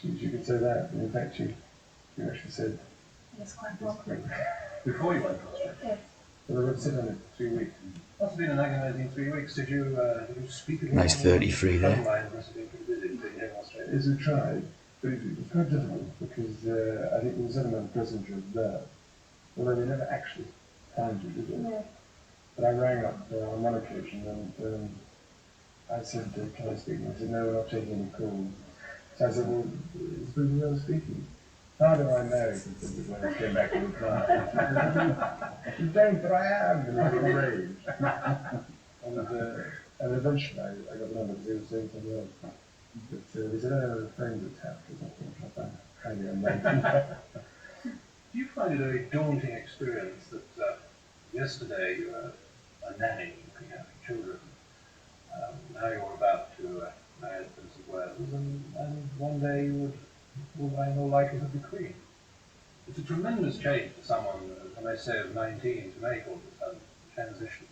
She could say that, and in fact she actually said... Yes, quite well. Before you went to Australia? Yes. Well, they would sit on it 3 weeks. Must have been an agonizing 3 weeks. Did you speak at Nice 33 there. Must have been pretty busy being here in Australia. Yes, we tried, but it was quite difficult because I think there was 7-month presence was there, although they never actually found you, did they? No. But I rang up on one occasion and I said, can I speak? And I said, no, we're not taking any calls. So I said, well, is Bruce well speaking? How do I know? When I came back to the car. You don't, but I am, in a little rage. And eventually I got the number because he was doing something else. But he said, oh, the phone's are tapped or something like that. Highly unlikely. Do you find it a daunting experience that yesterday you were a nanny looking after children, now you're about to marry the Prince of Wales, and one day you would in all likelihood be Queen? It's a tremendous change for someone, I may say, of 19 to make all of a sudden transition.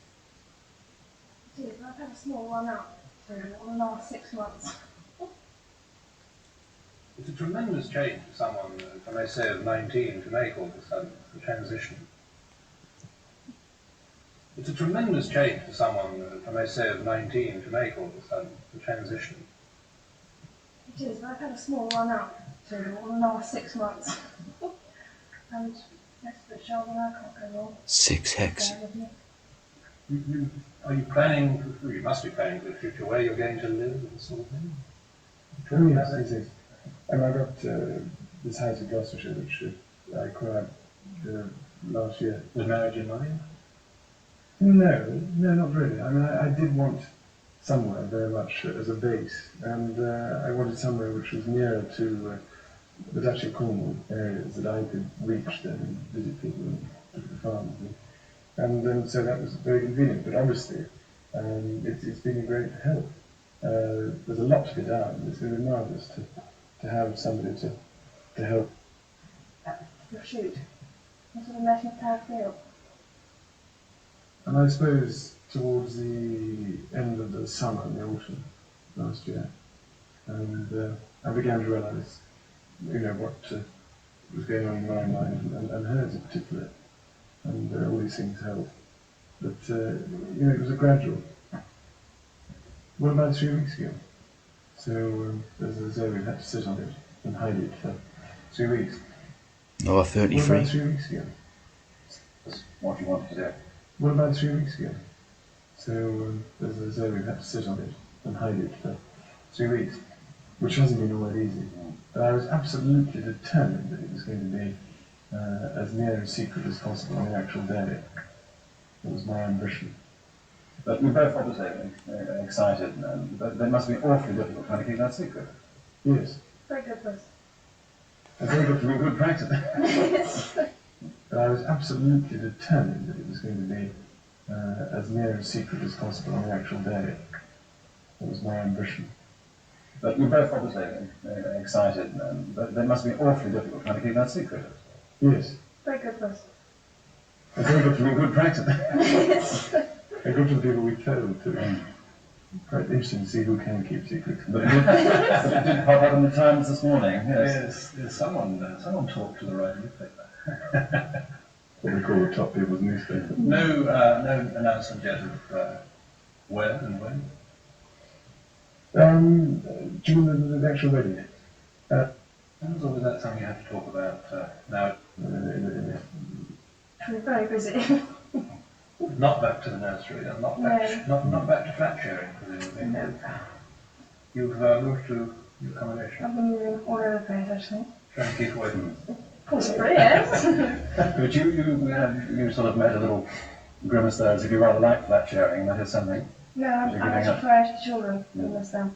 It is. I've had a small run up through the last 6 months. It's a tremendous change for someone, I may say, of 19 to make all of a sudden transition. It's a tremendous change for someone, I may say, of 19 to make all of a sudden transition. It is. I've had a small run up through the last 6 months. And next to it, Sheldon, I can't go wrong. 6 hex. Bear with me. Are you planning, you must be planning for the future, where you're going to live and sort of thing? Oh, yes. And I got this house in Gloucestershire, which I acquired last year. Was marriage in mind? No, not really. I mean, I did want somewhere very much as a base, and I wanted somewhere which was nearer to the Dutch and Cornwall areas that I could reach then and visit people and look at the farms. And so that was very convenient, but obviously it's been a great help. There's a lot to be done. It's been marvellous to have somebody to help. Your shoot. What sort of national tag feel? And I suppose towards the end of the summer and the autumn last year, and I began to realise, what was going on in my mind and hers in particular, and all these things help. But it was a gradual. What about 3 weeks ago? So as I say, we've had to sit on it and hide it for 3 weeks. No, What 33. about 3 weeks ago? What do you want to do? What about 3 weeks ago? So as I say, we've had to sit on it and hide it for 3 weeks, which hasn't been always easy. But I was absolutely determined that it was going to be as near a secret as possible on the actual day. It was my ambition. But you're both obviously excited, but it must be awfully difficult trying to keep that secret. Yes. Very good for us. I think it was Good practice. Yes. But I was absolutely determined that it was going to be as near a secret as possible on the actual day. It was my ambition. But you're both obviously excited, but it must be awfully difficult trying to keep that secret. Yes. Very good for us. I think it was Good practice. Yes. I go to the people we told to. Quite interesting to see who can keep secrets. But it did pop up in the Times this morning. Yes, someone talked to the right newspaper. What we call the top people's newspaper. No announcement yet of where and when. Do you remember the actual wedding? Or was that something you have to talk about now? We're very busy. Not back to the nursery, and not back to flat sharing, presumably. No. You've moved to your accommodation. I've been moving all over the place, actually. Trying to keep away from Possibly, yes. But you sort of made a little grimace there as if you rather like flat sharing. That is something. No, You're I'm giving actually up. prior to the children in this then.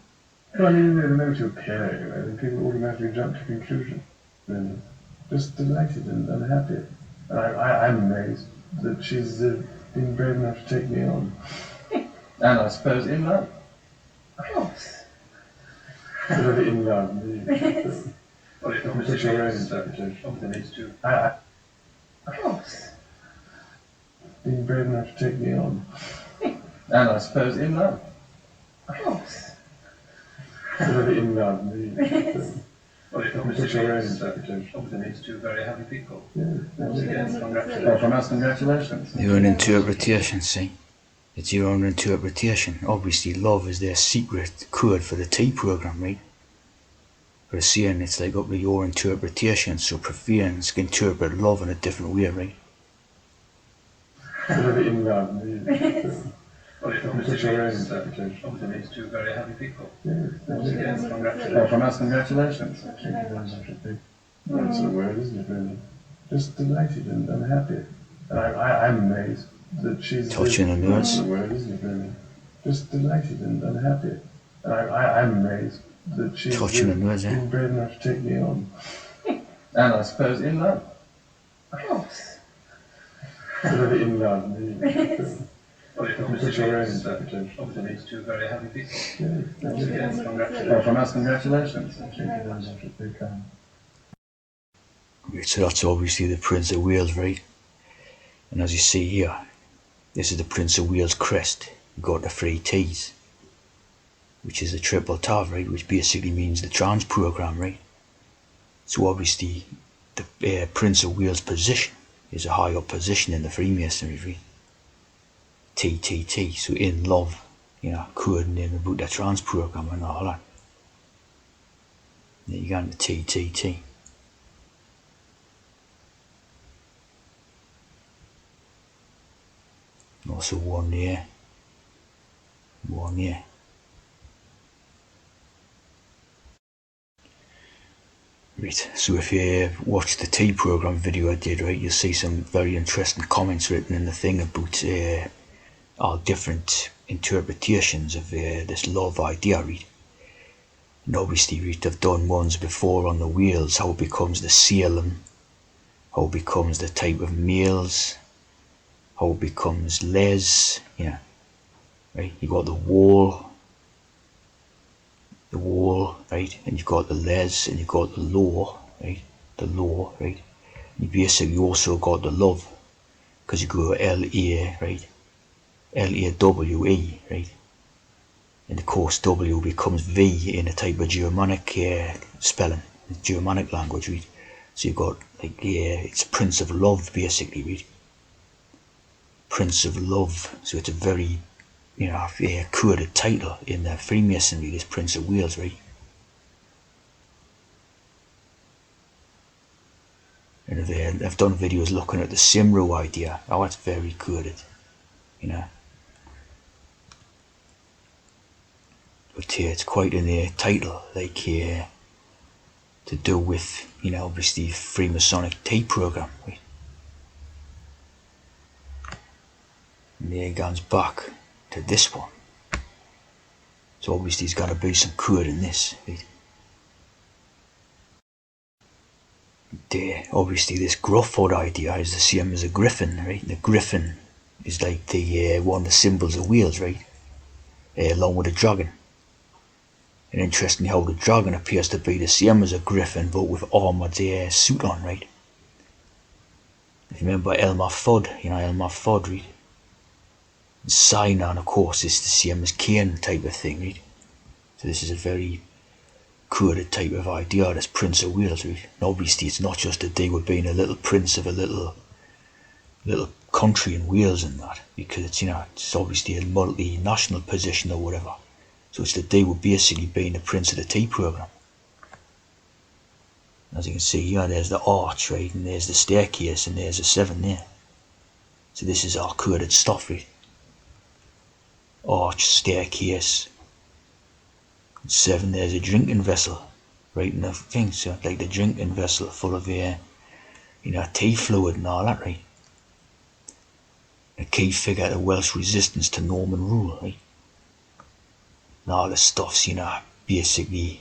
Well, I mean, the moment you appear, and people automatically jump to conclusion. Really. Just delighted and happy. And I'm amazed that she's been brave enough to take me on. And I suppose in love. Of course. Sort of in love. Yes. Well, it Obviously, your own interpretation. obviously needs to. Of course. Being brave enough to take me on. And I suppose in love. Of course. Sort of in love. Yes. Well, it Put obviously your own means, interpretation. obviously means two very happy people. Yeah, Once again, Oh, congratulations. from us, congratulations. Your own interpretation, see? It's your own interpretation. Obviously, love is their secret code for the T program, right? But seeing it's like up to your interpretation, so Protheans can interpret love in a different way, right? Sort of in love. Well, it Put obviously your own means, interpretation. obviously means two very happy people. Yeah, Once again, Oh, congratulations. from us, congratulations. That's the word, isn't it, really? Just delighted and happy. And I'm amazed that she's... Touching the That's nerds. the word, isn't it, really? Just delighted and happy. And I'm amazed that she's Touching the nerds, eh? been brave enough to take me on. And I suppose in love. Of course. Sort of in love. Well, it Put obviously your own means, interpretation. obviously means two very happy people. Yeah, Once again, Oh, congratulations. from us, congratulations. Right, so that's obviously the Prince of Wales, right? And as you see here, this is the Prince of Wales crest. You got the three T's, which is a triple tav, right? Which basically means the trans program, right? So obviously, the Prince of Wales position is a high up position in the Freemasonry, right? T T T. So in love, coding in about the trans program and all that. Then you got the T T T. Also one there, one there. Right, so if you watch the T program video I did, right, you'll see some very interesting comments written in the thing about all different interpretations of this love idea, right? And obviously, right, I've done ones before on the wheels, how it becomes the Salem, how it becomes the type of males, how it becomes les, right? You got the wall, right? And you've got the les, and you've got the law, right? The law, right? You basically also got the love, because you go L-A, right? L-A-W-E, right? And of course W becomes V in a type of Germanic spelling, Germanic language, right? So you've got, like, it's Prince of Love, basically, right? Prince of Love. So it's a very, coded title in the Freemasonry, this Prince of Wales, right? And I've done videos looking at the Simro idea. Oh, it's very coded, But it's quite in the title, like to do with, obviously Freemasonic T program, right? And there it goes back to this one. So obviously there's got to be some code in this, right? Obviously this Grufford idea is the same as a griffin, right? The griffin is like the one of the symbols of Wales, right? Along with the dragon. And interestingly how the dragon appears to be the same as a griffin, but with armoured suit on, right? If you remember Elmer Fudd, Elmer Fudd, right? And Sinan, of course, is the same as Cain type of thing, right? So this is a very coded type of idea, this Prince of Wales, right? And obviously it's not just to do with being a little prince of a little country in Wales and that, because it's obviously a multinational position or whatever. So it's to do with basically being a prince of the T program. As you can see here, there's the arch, right, and there's the staircase, and there's a 7 there. So this is all coded stuff, right? Arch, staircase, 7, there's a drinking vessel, right in the thing, so like the drinking vessel full of tea fluid and all that, right? A key figure to Welsh resistance to Norman rule, right? And all this stuff's, basically,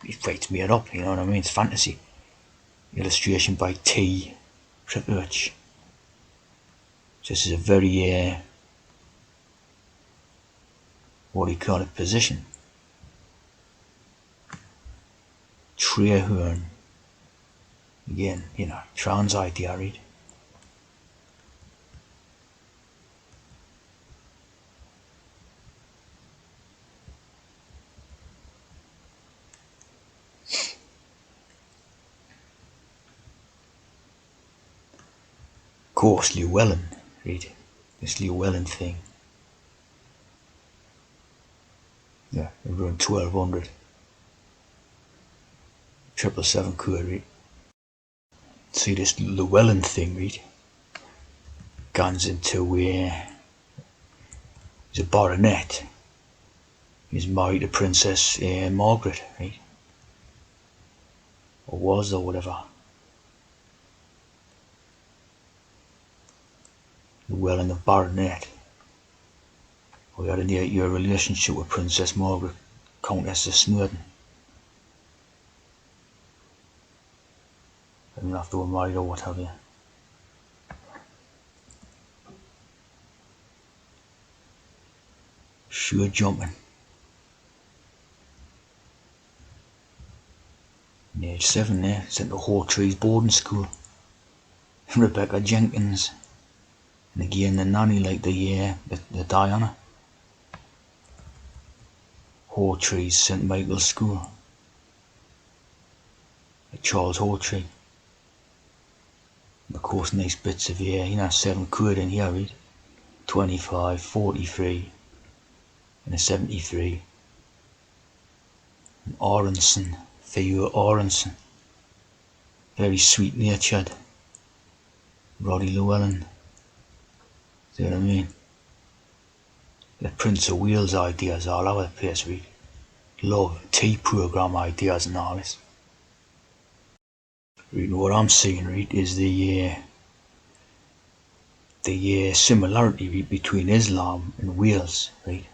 it's made up, you know what I mean? It's fantasy. Illustration by T. Trippich. So this is a very, what do you call it, position. Treherne. Again, trans idea, right? course, Llewellyn, right? This Llewellyn thing. Yeah, around 1200. 777 quid, right? See this Llewellyn thing, right? Guns into where he's a baronet. He's married to Princess Margaret, right? Or was, or whatever. Llewellyn the baronet. We had an 8-year relationship with Princess Margaret, Countess of Smurden. I don't know if they were married or what have you. Sure jumping. Age 7 there, sent to Hawtree's boarding school. Rebecca Jenkins. And again the nanny like the Diana. Hawtree's St Michael's School. Like Charles Hawtree. And of course nice bits of 7 quid in here, right? 25, 43, and a 73. And Aronson, Theo Aronson. Very sweet natured. Roddy Llewellyn. See what I mean? The Prince of Wales ideas all over the place, right? Love, tea program ideas and all this. Right, what I'm seeing, right, is the similarity, right, between Islam and Wales, right?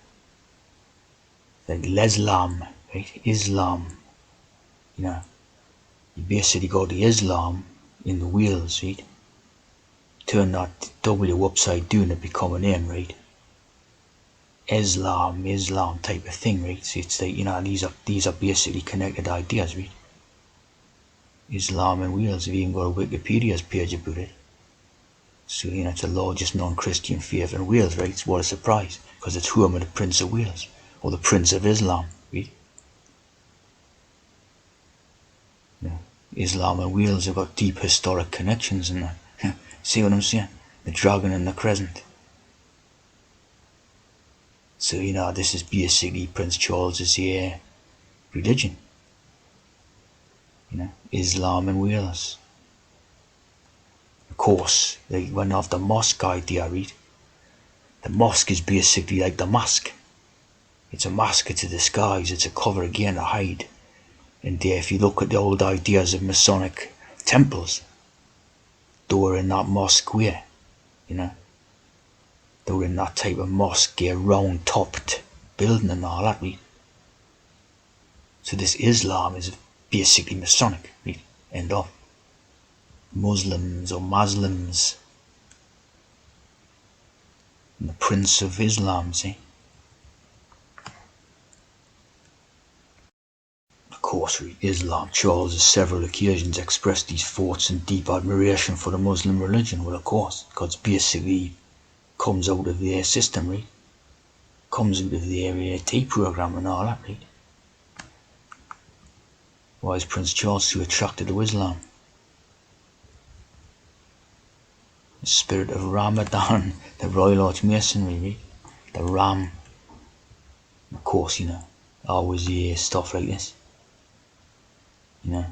Like Leslam, right? Islam. You basically go to Islam in the Wales, right? Turn that W upside down and become an M, right? Islam type of thing, right? So it's like, these are basically connected ideas, right? Islam and Wales, have even got a Wikipedia's page about it. So, it's the largest non-Christian faith in Wales, right? What a surprise, because it's home of the Prince of Wales, or the Prince of Islam, right? Islam and Wales have got deep historic connections in that. See what I'm saying? The dragon and the crescent. So, this is basically Prince Charles's religion. Islam and Wales. Of course, they went off the mosque idea, right? The mosque is basically like the mask. It's a mask, it's a disguise, it's a cover again to hide. And if you look at the old ideas of Masonic temples, they were in that mosque way, They were in that type of mosque, round topped building and all that, right? So this Islam is basically Masonic, right? End of. Muslims or Muslims. And the Prince of Islam, see? Of course, Islam, Charles, on several occasions expressed these thoughts and deep admiration for the Muslim religion. Well, of course, because basically comes out of their system, right? Comes out of their tea program and all that, right? Why is Prince Charles so attracted to Islam? The spirit of Ramadan, the Royal Arch Masonry, right? The Ram. Of course, always stuff like this. The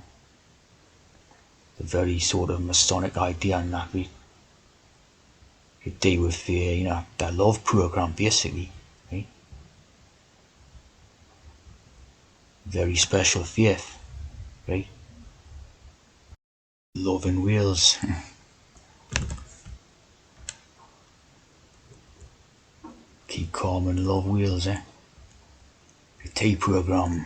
very sort of Masonic idea and that, right? You deal with the love program basically, right? Very special faith, right? Love in Wales. Keep calm and love Wales, The tea program.